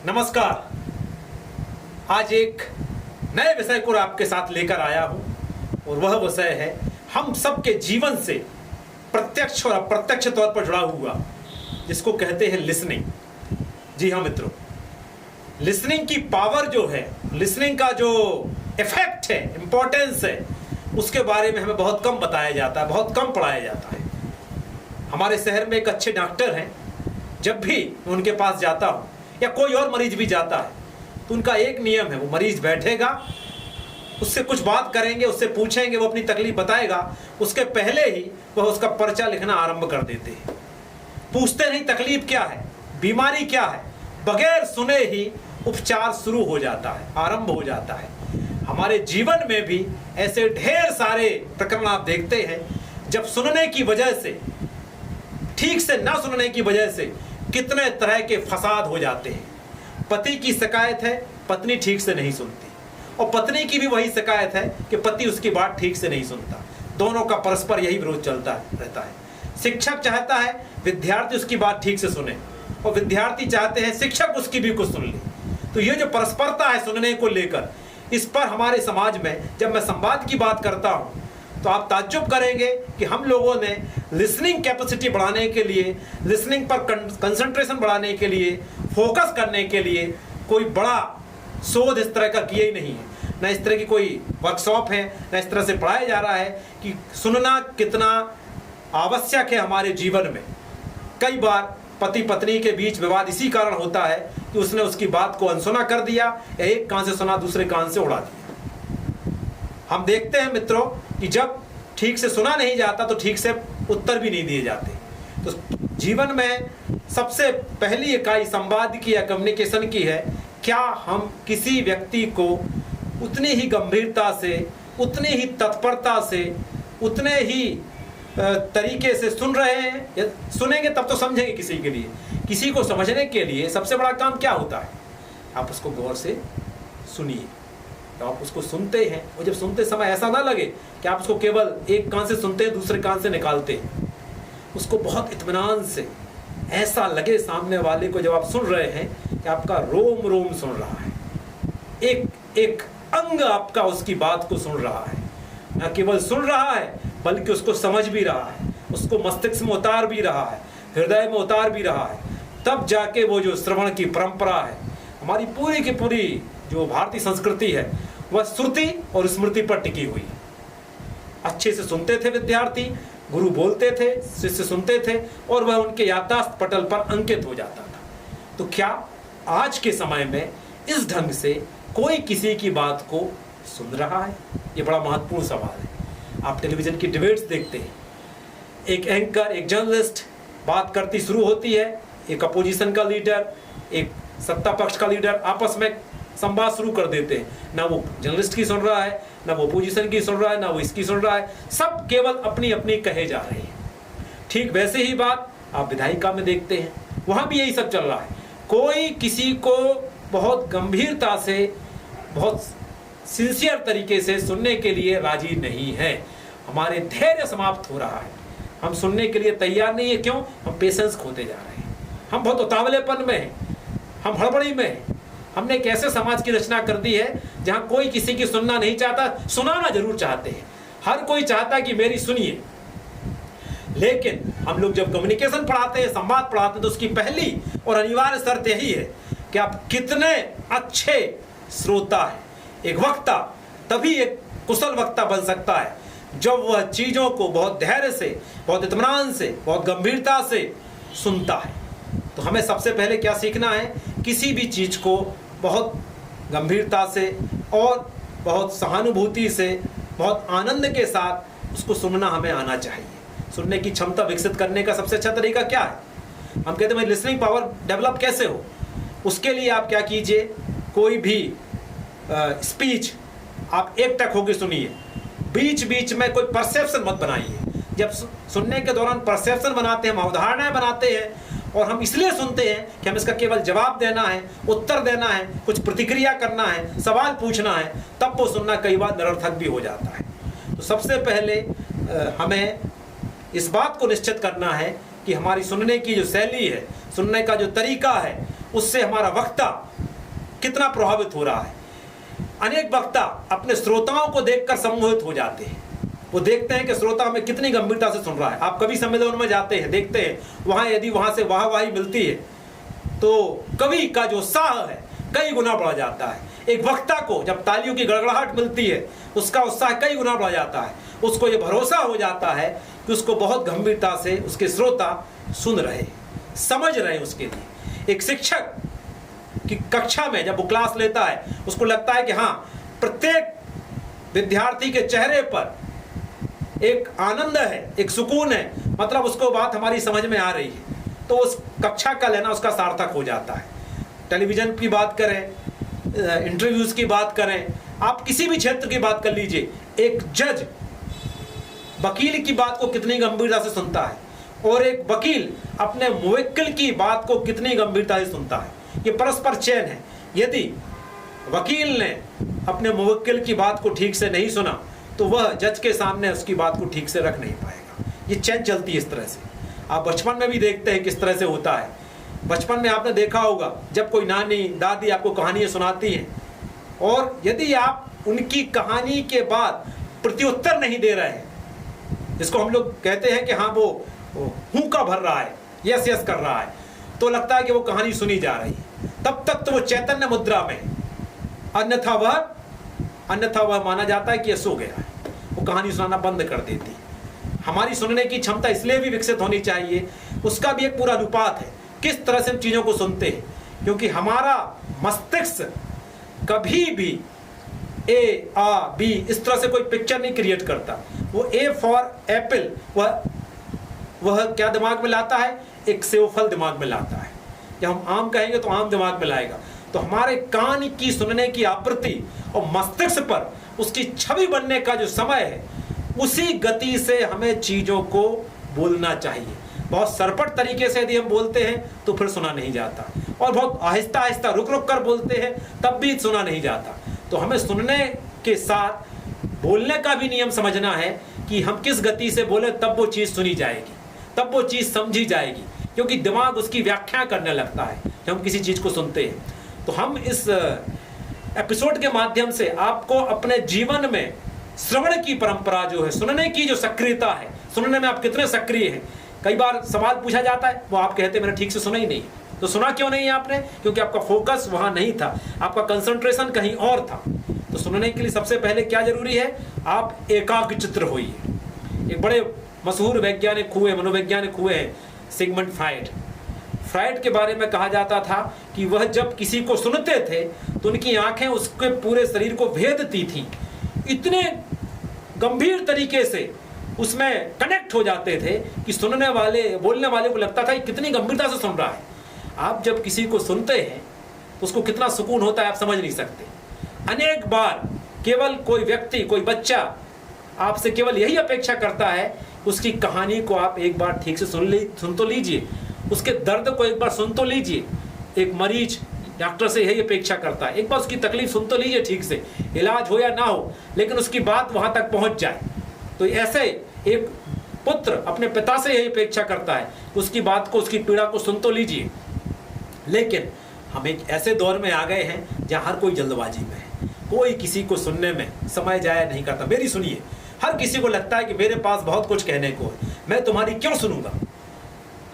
नमस्कार। आज एक नए विषय को आपके साथ लेकर आया हूं और वह विषय है हम सबके जीवन से प्रत्यक्ष और अप्रत्यक्ष तौर पर जुड़ा हुआ, जिसको कहते हैं लिसनिंग। जी हाँ मित्रों, लिसनिंग की पावर जो है, लिसनिंग का जो इफेक्ट है, इंपॉर्टेंस है, उसके बारे में हमें बहुत कम बताया जाता है, बहुत कम पढ़ाया जाता है। हमारे शहर में एक अच्छे डॉक्टर हैं, जब भी मैं उनके पास जाता हूँ या कोई और मरीज भी जाता है तो उनका एक नियम है, वो मरीज बैठेगा, उससे कुछ बात करेंगे, उससे पूछेंगे, वो अपनी तकलीफ बताएगा, उसके पहले ही वह उसका पर्चा लिखना आरंभ कर देते हैं। पूछते नहीं तकलीफ क्या है, बीमारी क्या है, बगैर सुने ही उपचार शुरू हो जाता है, आरंभ हो जाता है। हमारे जीवन में भी ऐसे ढेर सारे प्रकरण आप देखते हैं जब सुनने की वजह से, ठीक से ना सुनने की वजह से कितने तरह के फसाद हो जाते हैं। पति की शिकायत है, पत्नी ठीक से नहीं सुनती, और पत्नी की भी वही शिकायत है कि पति उसकी बात ठीक से नहीं सुनता। दोनों का परस्पर यही विरोध चलता रहता है। शिक्षक चाहता है विद्यार्थी उसकी बात ठीक से सुने, और विद्यार्थी चाहते हैं शिक्षक उसकी भी कुछ सुन ले। तो ये जो परस्परता है सुनने को लेकर, इस पर हमारे समाज में जब मैं संवाद की बात करता हूँ तो आप ताज्जुब करेंगे कि हम लोगों ने लिसनिंग कैपेसिटी बढ़ाने के लिए, लिसनिंग पर कंसंट्रेशन बढ़ाने के लिए, फोकस करने के लिए कोई बड़ा शोध इस तरह का किया ही नहीं है। ना इस तरह की कोई वर्कशॉप है, ना इस तरह से पढ़ाया जा रहा है कि सुनना कितना आवश्यक है हमारे जीवन में। कई बार पति पत्नी के बीच विवाद इसी कारण होता है कि उसने उसकी बात को अनसुना कर दिया, या एक कान से सुना दूसरे कान से उड़ा दिया। हम देखते हैं मित्रों कि जब ठीक से सुना नहीं जाता तो ठीक से उत्तर भी नहीं दिए जाते। तो जीवन में सबसे पहली इकाई संवाद की या कम्युनिकेशन की है, क्या हम किसी व्यक्ति को उतनी ही गंभीरता से, उतनी ही तत्परता से, उतने ही तरीके से सुन रहे हैं। या सुनेंगे तब तो समझेंगे। किसी के लिए, किसी को समझने के लिए सबसे बड़ा काम क्या होता है? आप उसको गौर से सुनिए। तो आप उसको सुनते हैं, और जब सुनते समय ऐसा ना लगे कि आप उसको केवल एक कान से सुनते हैं, दूसरे कान से निकालते हैं। उसको बहुत इत्मीनान से, ऐसा लगे सामने वाले को जब आप सुन रहे हैं कि आपका रोम रोम सुन रहा है, एक एक अंग आपका उसकी बात को सुन रहा है। न केवल सुन रहा है बल्कि उसको समझ भी रहा है, उसको मस्तिष्क में उतार भी रहा है, हृदय में उतार भी रहा है। तब जाके वो जो श्रवण की परंपरा है, हमारी पूरी की पूरी जो भारतीय संस्कृति है, वह श्रुति और स्मृति पर टिकी हुई है। अच्छे से सुनते थे विद्यार्थी, गुरु बोलते थे, शिष्य सुनते थे, और वह उनके याददाश्त पटल पर अंकित हो जाता था। तो क्या आज के समय में इस ढंग से कोई किसी की बात को सुन रहा है? ये बड़ा महत्वपूर्ण सवाल है। आप टेलीविजन की डिबेट्स देखते हैं, एक एंकर, एक जर्नलिस्ट बात करती शुरू होती है, एक अपोजिशन का लीडर, एक सत्ता पक्ष का लीडर आपस में संवाद शुरू कर देते हैं। ना वो जर्नलिस्ट की सुन रहा है, ना वो अपोजिशन की सुन रहा है, ना वो इसकी सुन रहा है, सब केवल अपनी अपनी कहे जा रहे हैं। ठीक वैसे ही बात आप विधायिका में देखते हैं, वहां भी यही सब चल रहा है। कोई किसी को बहुत गंभीरता से, बहुत सिंसियर तरीके से सुनने के लिए राजी नहीं है। हमारे धैर्य समाप्त हो रहा है, हम सुनने के लिए तैयार नहीं है। क्यों? हम पेशेंस खोते जा रहे हैं, हम बहुत उतावलेपन में हैं, हम हड़बड़ी में हैं। हमने एक ऐसे समाज की रचना कर दी है जहां कोई किसी की सुनना नहीं चाहता, सुनाना जरूर चाहते हैं। हर कोई चाहता है कि मेरी सुनिए। लेकिन हम लोग जब कम्युनिकेशन पढ़ाते हैं, संवाद पढ़ाते हैं, तो उसकी पहली और अनिवार्य शर्त यही है कि आप कितने अच्छे श्रोता हैं। एक वक्ता तभी एक कुशल वक्ता बन सकता है जब वह चीजों को बहुत धैर्य से, बहुत इत्मीनान से, बहुत गंभीरता से सुनता है। तो हमें सबसे पहले क्या सीखना है? किसी भी चीज को बहुत गंभीरता से और बहुत सहानुभूति से, बहुत आनंद के साथ उसको सुनना हमें आना चाहिए। सुनने की क्षमता विकसित करने का सबसे अच्छा तरीका क्या है? हम कहते हैं लिसनिंग पावर डेवलप कैसे हो? उसके लिए आप क्या कीजिए, कोई भी स्पीच आप एक टक होकर सुनिए, बीच बीच में कोई परसेप्शन मत बनाइए। जब सुनने के दौरान परसेप्शन बनाते हैं, हम अवधारणाएं बनाते हैं, और हम इसलिए सुनते हैं कि हम इसका केवल जवाब देना है, उत्तर देना है, कुछ प्रतिक्रिया करना है, सवाल पूछना है, तब वो सुनना कई बार निरर्थक भी हो जाता है। तो सबसे पहले हमें इस बात को निश्चित करना है कि हमारी सुनने की जो शैली है, सुनने का जो तरीका है, उससे हमारा वक्ता कितना प्रभावित हो रहा है। अनेक वक्ता अपने श्रोताओं को देखकर सम्मोहित हो जाते हैं। वो देखते हैं कि श्रोता हमें कितनी गंभीरता से सुन रहा है। आप कभी सम्मेलन में जाते हैं, देखते हैं वहां यदि वहां से वाहवाही मिलती है तो कवि का जो उत्साह है कई गुना बढ़ जाता है। एक वक्ता को जब तालियों की गड़गड़ाहट मिलती है उसका उत्साह कई गुना बढ़ जाता है। उसको ये भरोसा हो जाता है कि उसको बहुत गंभीरता से उसके श्रोता सुन रहे, समझ रहे हैं उसके लिए। एक शिक्षक की कक्षा में जब वो क्लास लेता है उसको लगता है कि हाँ, प्रत्येक विद्यार्थी के चेहरे पर एक आनंद है, एक सुकून है, मतलब उसको बात हमारी समझ में आ रही है, तो उस कक्षा का लेना उसका सार्थक हो जाता है। टेलीविजन की बात करें, इंटरव्यूज की बात करें, आप किसी भी क्षेत्र की बात कर लीजिए, एक जज वकील की बात को कितनी गंभीरता से सुनता है और एक वकील अपने मुवक्किल की बात को कितनी गंभीरता से सुनता है। ये परस्पर चयन है। यदि वकील ने अपने मुवक्किल की बात को ठीक से नहीं सुना तो वह जज के सामने उसकी बात को ठीक से रख नहीं पाएगा। ये चैन चलती है इस तरह से। आप बचपन में भी देखते हैं किस तरह से होता है। बचपन में आपने देखा होगा जब कोई नानी दादी आपको कहानियां सुनाती हैं और यदि आप उनकी कहानी के बाद प्रत्युत्तर नहीं दे रहे हैं, जिसको हम लोग कहते हैं कि हाँ वो हुंका भर रहा है, यस यस कर रहा है, तो लगता है कि वो कहानी सुनी जा रही है। तब तक तो वो चैतन्य मुद्रा में, अन्यथा वह माना जाता है कि यह सो गया है। वो कहानी सुनाना बंद कर देती है। हमारी सुनने की क्षमता इसलिए भी विकसित होनी चाहिए, उसका भी एक पूरा अनुपात है किस तरह से हम चीजों को सुनते हैं, क्योंकि हमारा मस्तिष्क कभी भी ए आ बी इस तरह से कोई पिक्चर नहीं क्रिएट करता। वो ए फॉर एप्पल वह क्या दिमाग में लाता है, एक सेवफल दिमाग में लाता है। जब हम आम कहेंगे तो आम दिमाग में लाएगा। तो हमारे कान की सुनने की आवृत्ति और मस्तिष्क पर उसकी छवि बनने का जो समय है, उसी गति से हमें चीजों को बोलना चाहिए। बहुत सरपट तरीके से यदि हम बोलते हैं तो फिर सुना नहीं जाता, और बहुत आहिस्ता आहिस्ता रुक रुक कर बोलते हैं तब भी सुना नहीं जाता। तो हमें सुनने के साथ बोलने का भी नियम समझना है कि हम किस गति से बोले तब वो चीज सुनी जाएगी, तब वो चीज समझी जाएगी, क्योंकि दिमाग उसकी व्याख्या करने लगता है जब हम किसी चीज को सुनते हैं। तो हम इस एपिसोड के माध्यम से आपको अपने जीवन में श्रवण की परंपरा जो है, सुनने की जो सक्रियता है, सुनने में आप कितने सक्रिय हैं। कई बार सवाल पूछा जाता है, वो आप कहते हैं मैंने ठीक से सुना ही नहीं। तो सुना क्यों नहीं है आपने? क्योंकि आपका फोकस वहां नहीं था, आपका कंसंट्रेशन कहीं और था। तो सुनने के लिए सबसे पहले क्या जरूरी है, आप एकाग्रचित्त होइए। एक बड़े मशहूर वैज्ञानिक हुए, मनोवैज्ञानिक हुए हैं, सिगमंड फ्राइड के बारे में कहा जाता था कि वह जब किसी को सुनते थे तो उनकी आंखें उसके पूरे शरीर को भेदती थी। इतने गंभीर तरीके से उसमें कनेक्ट हो जाते थे कि सुनने वाले, बोलने वाले को लगता था कि कितनी गंभीरता से सुन रहा है। आप जब किसी को सुनते हैं तो उसको कितना सुकून होता है आप समझ नहीं सकते। अनेक बार केवल कोई व्यक्ति, कोई बच्चा आपसे केवल यही अपेक्षा करता है, उसकी कहानी को आप एक बार ठीक से सुन तो लीजिए, उसके दर्द को एक बार सुन तो लीजिए। एक मरीज डॉक्टर से यही अपेक्षा करता है, एक बार उसकी तकलीफ सुन तो लीजिए, ठीक से इलाज हो या ना हो, लेकिन उसकी बात वहां तक पहुंच जाए। तो ऐसे एक पुत्र अपने पिता से यही अपेक्षा करता है, उसकी बात को, उसकी पीड़ा को सुन तो लीजिए। लेकिन हम एक ऐसे दौर में आ गए हैं जहां हर कोई जल्दबाजी में है, कोई किसी को सुनने में समय जाया नहीं करता। मेरी सुनिए, हर किसी को लगता है कि मेरे पास बहुत कुछ कहने को है, मैं तुम्हारी क्यों सुनूंगा।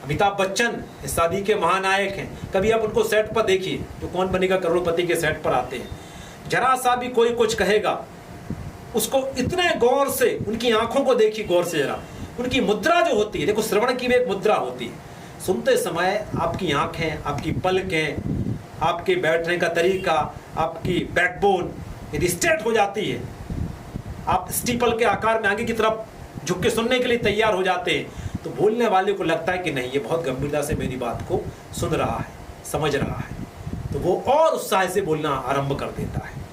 अमिताभ बच्चन इस शादी के महानायक हैं, कभी आप उनको सेट पर देखिए, जो कौन बनेगा करोड़पति के सेट पर आते हैं, जरा सा भी कोई कुछ कहेगा उसको इतने गौर से, उनकी आंखों को देखिए गौर से, जरा उनकी मुद्रा जो होती है, देखो श्रवण की भी एक मुद्रा होती है। सुनते समय आपकी आंखें, आपकी पलकें, आपके बैठने का तरीका, आपकी बैकबोन यदि स्ट्रेट हो जाती है, आप स्टीपल के आकार में आगे की तरफ झुक के सुनने के लिए तैयार हो जाते हैं, तो बोलने वाले को लगता है कि नहीं, ये बहुत गंभीरता से मेरी बात को सुन रहा है, समझ रहा है, तो वो और उत्साह से बोलना आरंभ कर देता है।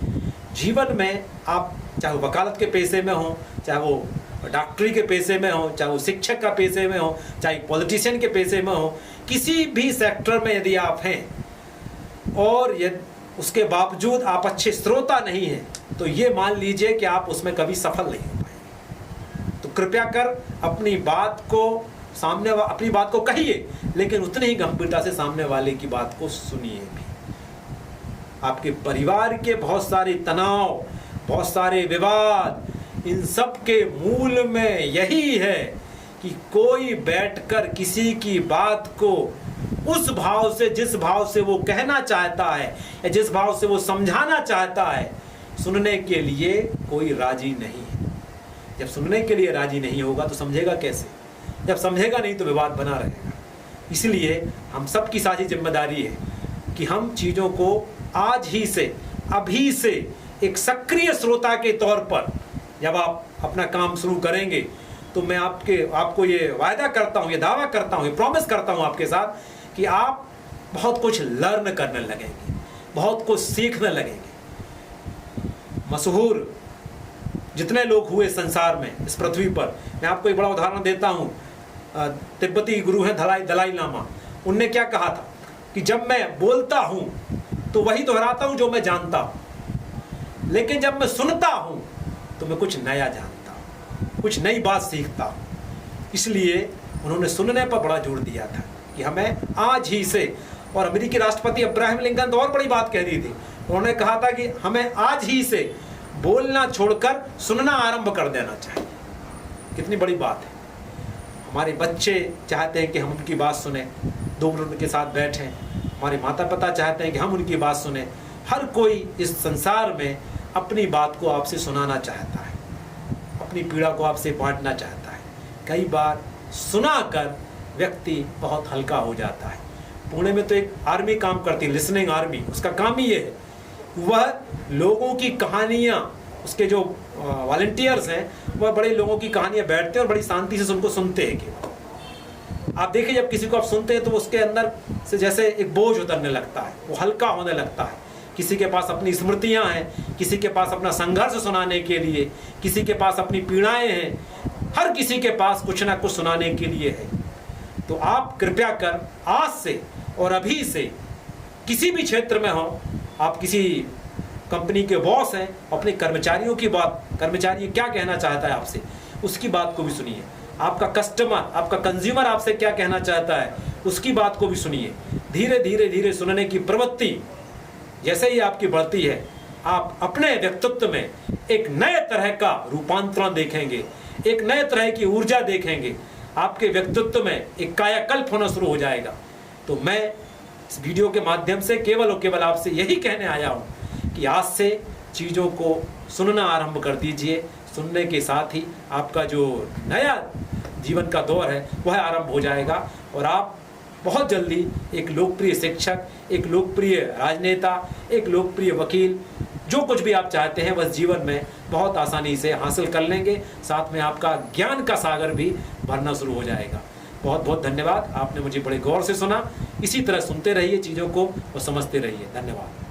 जीवन में आप चाहे वो वकालत के पेशे में हो, चाहे वो डॉक्टरी के पेशे में हो, चाहे वो शिक्षक का पेशे में हो, चाहे पॉलिटिशियन के पेशे में हो, किसी भी सेक्टर में यदि आप हैं और उसके बावजूद आप अच्छे श्रोता नहीं हैं, तो ये मान लीजिए कि आप उसमें कभी सफल नहीं हो पाएंगे। तो कृपया कर अपनी बात को अपनी बात को कहिए, लेकिन उतनी ही गंभीरता से सामने वाले की बात को सुनिए भी। आपके परिवार के बहुत सारे तनाव, बहुत सारे विवाद, इन सब के मूल में यही है कि कोई बैठकर किसी की बात को उस भाव से, जिस भाव से वो कहना चाहता है या जिस भाव से वो समझाना चाहता है, सुनने के लिए कोई राजी नहीं है। जब सुनने के लिए राजी नहीं होगा तो समझेगा कैसे? जब समझेगा नहीं तो विवाद बना रहेगा। इसलिए हम सबकी साझी जिम्मेदारी है कि हम चीज़ों को आज ही से, अभी से एक सक्रिय श्रोता के तौर पर जब आप अपना काम शुरू करेंगे तो मैं आपको ये वायदा करता हूँ, ये दावा करता हूँ, ये प्रॉमिस करता हूँ आपके साथ कि आप बहुत कुछ लर्न करने लगेंगे, बहुत कुछ सीखने लगेंगे। मशहूर जितने लोग हुए संसार में, इस पृथ्वी पर, मैं आपको एक बड़ा उदाहरण देता हूँ। तिब्बती गुरु हैं दलाई लामा। उनने क्या कहा था कि जब मैं बोलता हूँ तो वही दोहराता हूँ जो मैं जानता हूँ, लेकिन जब मैं सुनता हूँ तो मैं कुछ नया जानता हूँ, कुछ नई बात सीखता हूँ। इसलिए उन्होंने सुनने पर बड़ा जोर दिया था कि हमें आज ही से, और अमेरिकी राष्ट्रपति अब्राहम लिंकन तो और बड़ी बात कह दी थी। उन्होंने कहा था कि हमें आज ही से बोलना छोड़कर सुनना आरंभ कर देना चाहिए। कितनी बड़ी बात है। हमारे बच्चे चाहते हैं कि हम उनकी बात सुने, 2 मिनट उनके साथ बैठें। हमारे माता पिता चाहते हैं कि हम उनकी बात सुने। हर कोई इस संसार में अपनी बात को आपसे सुनाना चाहता है, अपनी पीड़ा को आपसे बांटना चाहता है। कई बार सुनाकर व्यक्ति बहुत हल्का हो जाता है। पुणे में तो एक आर्मी काम करती है, लिसनिंग आर्मी। उसका काम ही ये है, वह लोगों की कहानियाँ, उसके जो वॉलंटियर्स हैं, वह बड़े लोगों की कहानियाँ बैठते हैं और बड़ी शांति से उनको सुनते हैं। कि आप देखिए, जब किसी को आप सुनते हैं तो उसके अंदर से जैसे एक बोझ उतरने लगता है, वो हल्का होने लगता है। किसी के पास अपनी स्मृतियाँ हैं, किसी के पास अपना संघर्ष सुनाने के लिए, किसी के पास अपनी पीड़ाएँ हैं, हर किसी के पास कुछ ना कुछ सुनाने के लिए है। तो आप कृपया कर आज से और अभी से, किसी भी क्षेत्र में हो, आप किसी कंपनी के बॉस हैं, अपने कर्मचारियों की बात, कर्मचारी क्या कहना चाहता है आपसे, उसकी बात को भी सुनिए। आपका कस्टमर, आपका कंज्यूमर आपसे क्या कहना चाहता है, उसकी बात को भी सुनिए। धीरे धीरे धीरे सुनने की प्रवृत्ति जैसे ही आपकी बढ़ती है, आप अपने व्यक्तित्व में एक नए तरह का रूपांतरण देखेंगे, एक नए तरह की ऊर्जा देखेंगे। आपके व्यक्तित्व में एक कायाकल्प होना शुरू हो जाएगा। तो मैं इस वीडियो के माध्यम से केवल और केवल आपसे यही कहने आया हूँ कि आज से चीज़ों को सुनना आरंभ कर दीजिए। सुनने के साथ ही आपका जो नया जीवन का दौर है वह आरंभ हो जाएगा और आप बहुत जल्दी एक लोकप्रिय शिक्षक, एक लोकप्रिय राजनेता, एक लोकप्रिय वकील, जो कुछ भी आप चाहते हैं, बस जीवन में बहुत आसानी से हासिल कर लेंगे। साथ में आपका ज्ञान का सागर भी भरना शुरू हो जाएगा। बहुत बहुत धन्यवाद। आपने मुझे बड़े गौर से सुना। इसी तरह सुनते रहिए चीज़ों को और समझते रहिए। धन्यवाद।